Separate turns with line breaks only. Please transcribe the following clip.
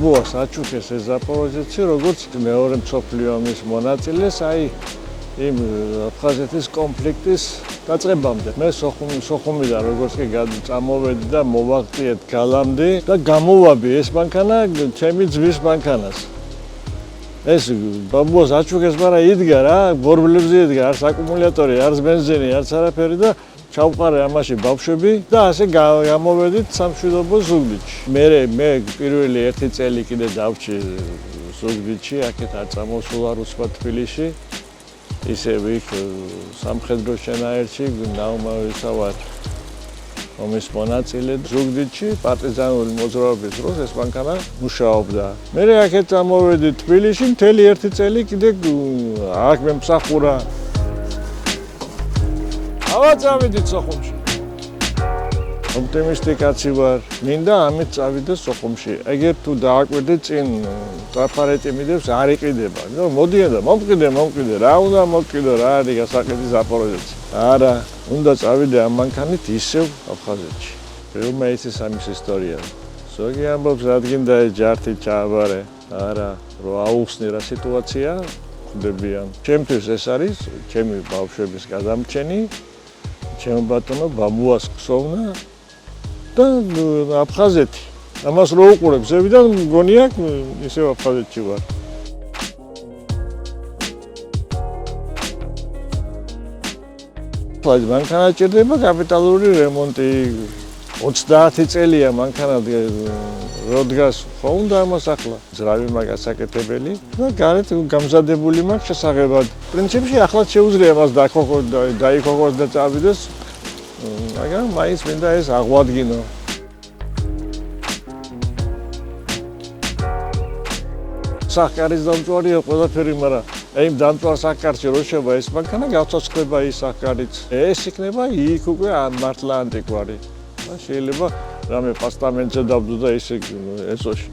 ბაბუას აჩუქეს ეს ზაპოროჟიეცი, როგორც მეორე მსოფლიო ომის მონაწილეს, იმ აფხაზეთის კონფლიქტის დაწყებამდე. მე სოხუმიდან როგორც კი წამოვედი და მოვაღწიეთ გალამდე და გამოვაბი ეს მანქანა ჩემი ძმის მანქანას. ეს ბაბუას აჩუქეს, მაგრამ იდგა რა, ბორბლებზე იდგა, არც აკუმულატორი, არც ბენზინი, არც არაფერი და ჩავყარე ამაში ბავშვები და ასე გამოვედით სამშვიდობო ზუგდიდში. მე პირველი ერთი წელი კიდე დავჭი ზუგდიდში, აქეთ არ წამოსულა რუსმა თბილისში. ისე ვიქ სამხედრო შენაერთში ნაუმავისავარ ომის მონაწილე ზუგდიდში პარტიზანული მოძრაობის დროს ეს მანქანა მუშაობდა. მე აქეთ წამოვედი თბილისში, მთელი ერთი წელი კიდე აქ მე მსახურა. ავაწავედით სოხუმში. ოპტიმისტი კაცი ვარ. მინდა ამით წავიდე სოხუმში. ეგერ თუ დააკვირდე წინ ტრაფარეტი მიდევს არ იყიდება. ნუ მოდიან და მომყიდე. რა უნდა მოკიდო რა არის გასაყიდი ზაპოროჟიეცი. არა, უნდა წავიდე ამ მანქანით ისევ აფხაზეთში. ფილმი ის ამის ისტორია. ზოგი ამბობს რადგინდა ეს ჯართი ჩააბარე. არა, რო აუხსნი რა სიტუაცია ხდებიან. ჩემთვის ეს არის ჩემი ბავშვების გადამრჩენი. ჩემ ბატონო ბაბუას ხსოვნა და აფხაზეთი. ამას რო უყურებ ზევიდან მგონია ისევ აფხაზეთში ვარ. მანქანა ჭირდება კაპიტალური რემონტი. 30 წელია მანქანა რო დგას, ხო უნდა ამას ახლა. ძრავი მაგასაკეთებელი და გარეთ გამზადებული მაქვს შესაღებად. პრინციპში ახლა შეუძლია მას დაიქოქოს და წავიდეს. მაგრამ მაინც მინდა ეს აღვადგინო. სახკარის დამწვარია ყველაფერი, მაგრამ იმ დამწვარ სახკარში რო შევა ეს მანქანა გავცოცხლება ის სახკარიც. ეს იქნება იქ უკვე მართლა ანტიკვარი. შეიძლება რამე პასტამენტზე დავდო და ისე ეზოში.